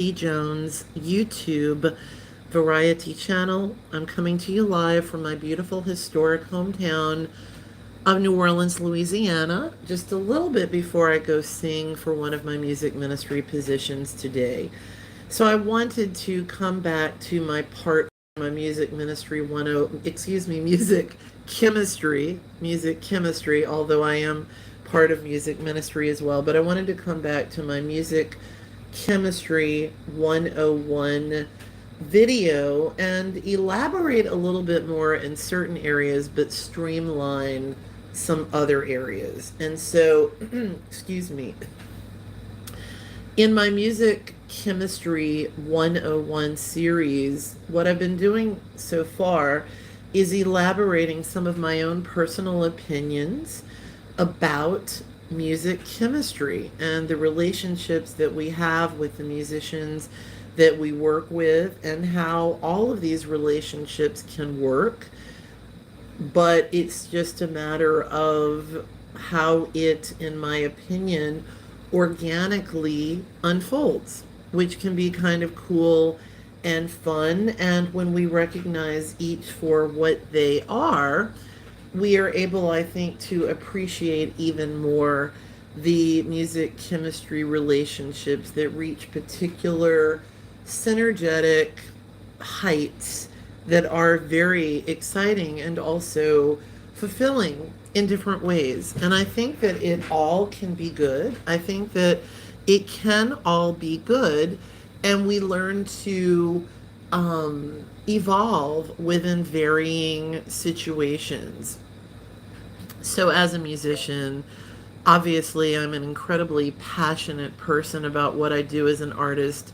Jones YouTube variety channel. I'm coming to you live from my beautiful historic hometown of New Orleans, Louisiana, just a little bit before I go sing for one of my music ministry positions today. So I wanted to come back to my part of my music ministry music chemistry, although I am part of music ministry as well, but I wanted to come back to my music chemistry 101 video and elaborate a little bit more in certain areas but streamline some other areas. And so, excuse me, in my music chemistry 101 series, what I've been doing so far is elaborating some of my own personal opinions about music chemistry and the relationships that we have with the musicians that we work with, and how all of these relationships can work, but it's just a matter of how it, in my opinion, organically unfolds, which can be kind of cool and fun. And when we recognize each for what they are, we are able, I think, to appreciate even more the music chemistry relationships that reach particular synergetic heights that are very exciting and also fulfilling in different ways. And I think that it all can be good. I think that it can all be good, and we learn to evolve within varying situations. So, as a musician, obviously, I'm an incredibly passionate person about what I do as an artist.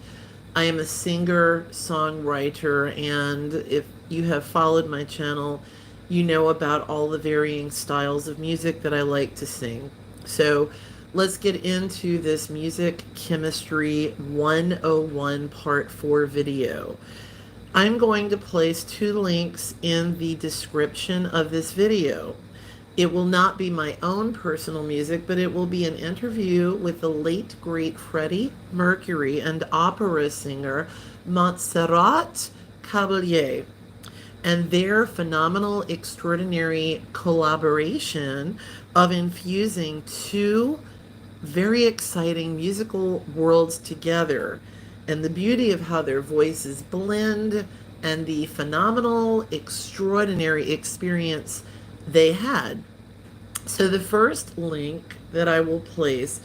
I am a singer, songwriter, and if you have followed my channel, you know about all the varying styles of music that I like to sing. So let's get into this Music Chemistry 101 Part 4 video. I'm going to place two links in the description of this video. It will not be my own personal music, but it will be an interview with the late, great Freddie, Mercury, and opera singer Montserrat Caballe, and their phenomenal, extraordinary collaboration of infusing two very exciting musical worlds together, and the beauty of how their voices blend, and the phenomenal, extraordinary experience they had. So the first link that I will place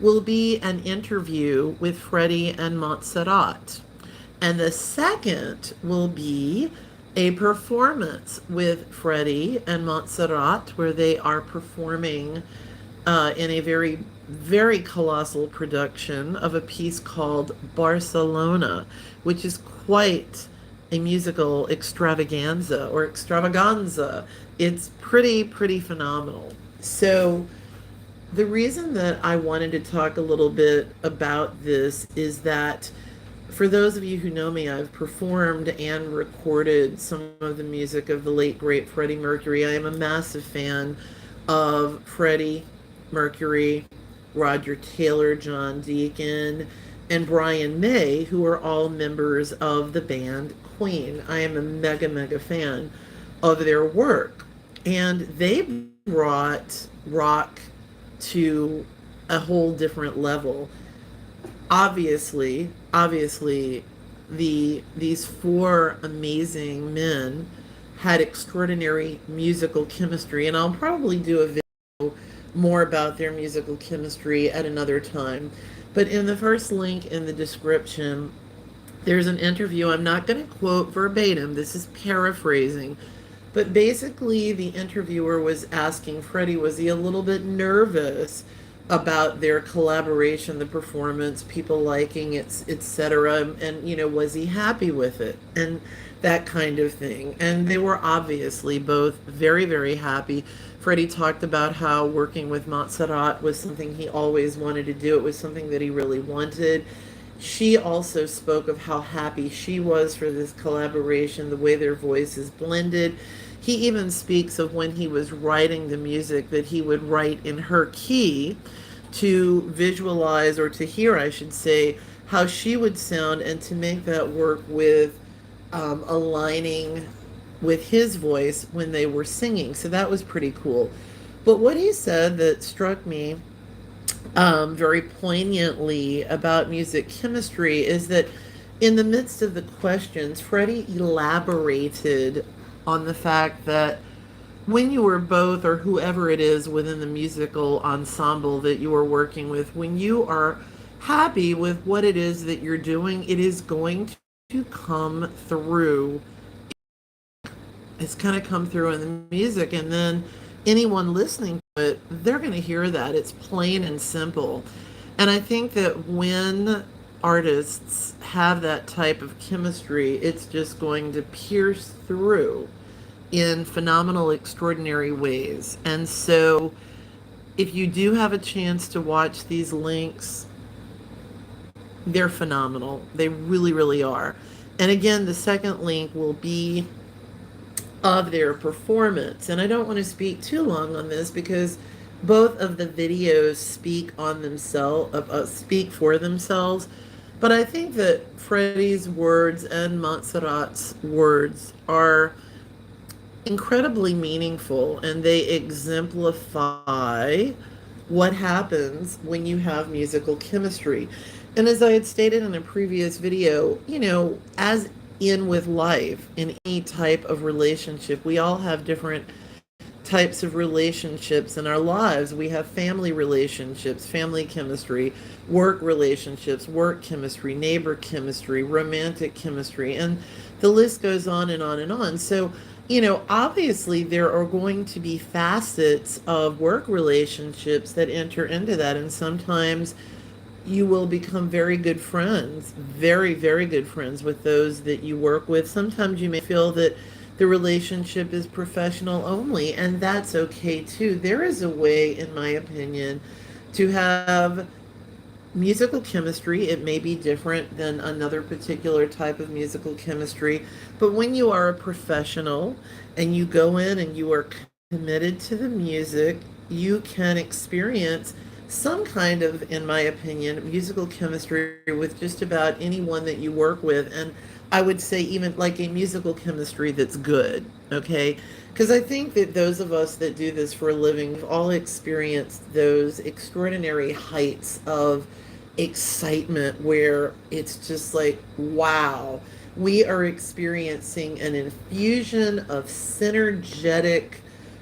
will be an interview with Freddie and Montserrat. And the second will be a performance with Freddie and Montserrat, where they are performing in a very, very colossal production of a piece called Barcelona, which is quite a musical extravaganza. It's pretty phenomenal. So the reason that I wanted to talk a little bit about this is that, for those of you who know me, I've performed and recorded some of the music of the late great Freddie Mercury. I am a massive fan of Freddie Mercury, Roger Taylor, John Deacon, and Brian May, who are all members of the band Queen. I am a mega fan of their work, and they brought rock to a whole different level. Obviously, these four amazing men had extraordinary musical chemistry, and I'll probably do a video more about their musical chemistry at another time. But in the first link in the description, there's an interview. I'm not going to quote verbatim, this is paraphrasing, but basically the interviewer was asking Freddie, was he a little bit nervous about their collaboration, the performance, people liking it, etc., and was he happy with it, and that kind of thing. And they were obviously both very happy. Freddie talked about how working with Montserrat was something he always wanted to do. It was something that he really wanted. She also spoke of how happy she was for this collaboration, the way their voices blended. He even speaks of when he was writing the music that he would write in her key to visualize, or to hear, I should say, how she would sound and to make that work with aligning with his voice when they were singing. So that was pretty cool. But what he said that struck me very poignantly about music chemistry is that in the midst of the questions, Freddie elaborated on the fact that when you are both, or whoever it is within the musical ensemble that you are working with, when you are happy with what it is that you're doing, it is going to come through. It's going to come through in the music, and then anyone listening to it, they're going to hear that. It's plain and simple. And I think that when artists have that type of chemistry, it's just going to pierce through in phenomenal, extraordinary ways. And so, if you do have a chance to watch these links, they're phenomenal. They really, really are. And again, the second link will be of their performance. And I don't want to speak too long on this because both of the videos speak on themselves, speak for themselves. But I think that Freddie's words and Montserrat's words are incredibly meaningful, and they exemplify what happens when you have musical chemistry. And as I had stated in a previous video, as in with life, in any type of relationship, we all have different types of relationships in our lives. We have family relationships, family chemistry, work relationships, work chemistry, neighbor chemistry, romantic chemistry, and the list goes on and on and on. So, obviously there are going to be facets of work relationships that enter into that, and sometimes you will become very good friends, very, very good friends with those that you work with. Sometimes you may feel that the relationship is professional only, and that's okay too. There is a way, in my opinion, to have musical chemistry. It may be different than another particular type of musical chemistry, but when you are a professional and you go in and you are committed to the music, you can experience some kind of, in my opinion, musical chemistry with just about anyone that you work with. And I would say even like a musical chemistry that's good, okay? Because I think that those of us that do this for a living, we've all experienced those extraordinary heights of excitement where it's just like, wow, we are experiencing an infusion of synergetic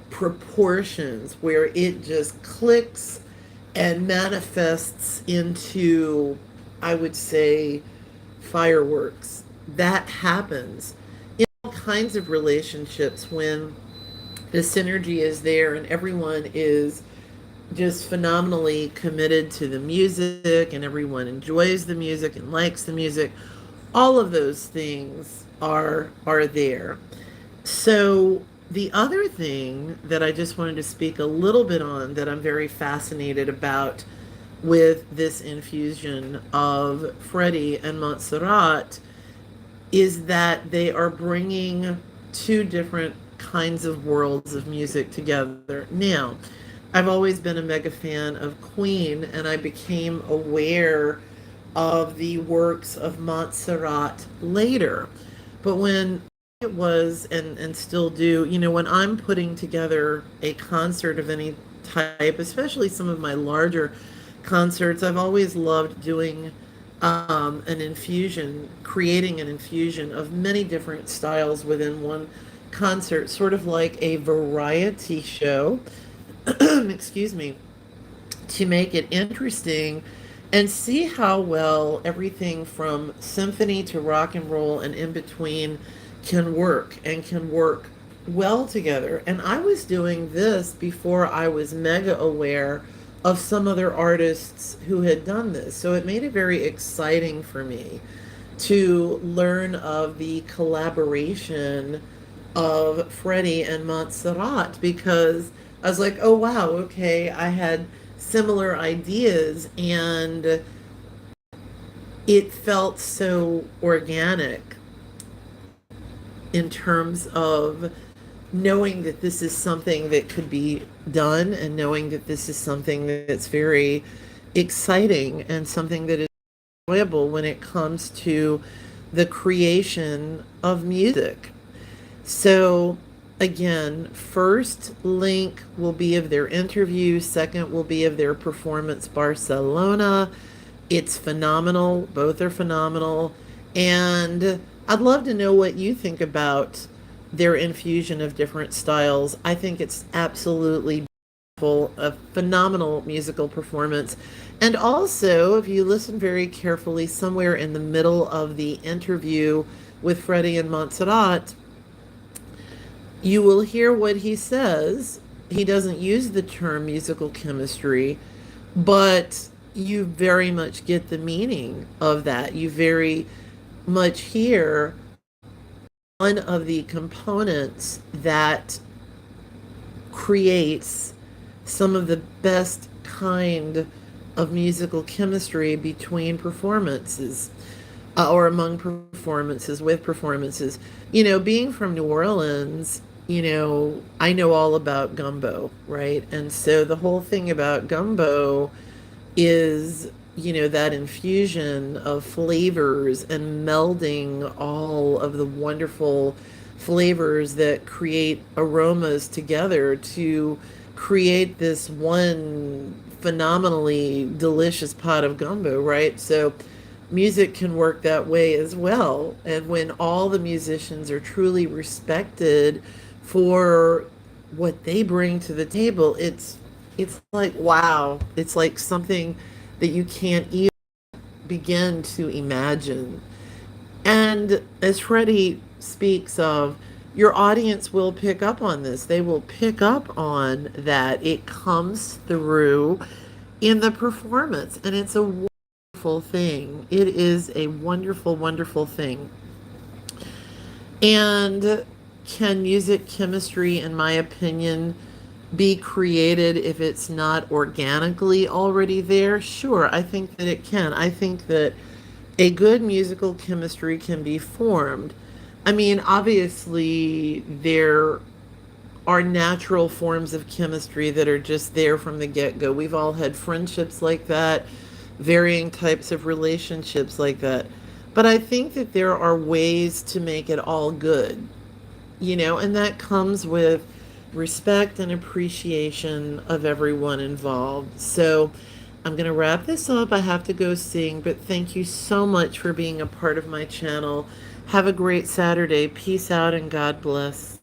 proportions where it just clicks and manifests into, I would say, fireworks. That happens in all kinds of relationships when the synergy is there and everyone is just phenomenally committed to the music and everyone enjoys the music and likes the music. All of those things are there. So the other thing that I just wanted to speak a little bit on that I'm very fascinated about with this infusion of Freddie and Montserrat is that they are bringing two different kinds of worlds of music together. Now, I've always been a mega fan of Queen, and I became aware of the works of Montserrat later. But when it was, and still do, when I'm putting together a concert of any type, especially some of my larger concerts, I've always loved doing an infusion, creating an infusion of many different styles within one concert, sort of like a variety show, excuse me, to make it interesting and see how well everything from symphony to rock and roll and in between can work and can work well together. And I was doing this before I was mega aware of some other artists who had done this. So it made it very exciting for me to learn of the collaboration of Freddie and Montserrat, because I was like, oh wow, okay, I had similar ideas and it felt so organic in terms of knowing that this is something that could be done and knowing that this is something that's very exciting and something that is enjoyable when it comes to the creation of music. So, again, first link will be of their interview, second will be of their performance Barcelona. It's phenomenal. Both are phenomenal. And I'd love to know what you think about their infusion of different styles. I think it's absolutely beautiful, a phenomenal musical performance. And also, if you listen very carefully, somewhere in the middle of the interview with Freddie and Montserrat, you will hear what he says. He doesn't use the term musical chemistry, but you very much get the meaning of that. You very much hear one of the components that creates some of the best kind of musical chemistry between performances, or among performances, with performances. Being from New Orleans, I know all about gumbo, right? And so the whole thing about gumbo is, that infusion of flavors and melding all of the wonderful flavors that create aromas together to create this one phenomenally delicious pot of gumbo, right? So music can work that way as well. And when all the musicians are truly respected for what they bring to the table, it's like wow. It's like something that you can't even begin to imagine. And as Freddie speaks of, your audience will pick up on this. They will pick up on that. It comes through in the performance, and it's a wonderful thing. It is a wonderful, wonderful thing. And can music chemistry, in my opinion, be created if it's not organically already there? Sure, I think that it can. I think that a good musical chemistry can be formed. I mean, obviously, there are natural forms of chemistry that are just there from the get-go. We've all had friendships like that, varying types of relationships like that. But I think that there are ways to make it all good, and that comes with respect and appreciation of everyone involved. So I'm going to wrap this up. I have to go sing, but thank you so much for being a part of my channel. Have a great Saturday. Peace out and God bless.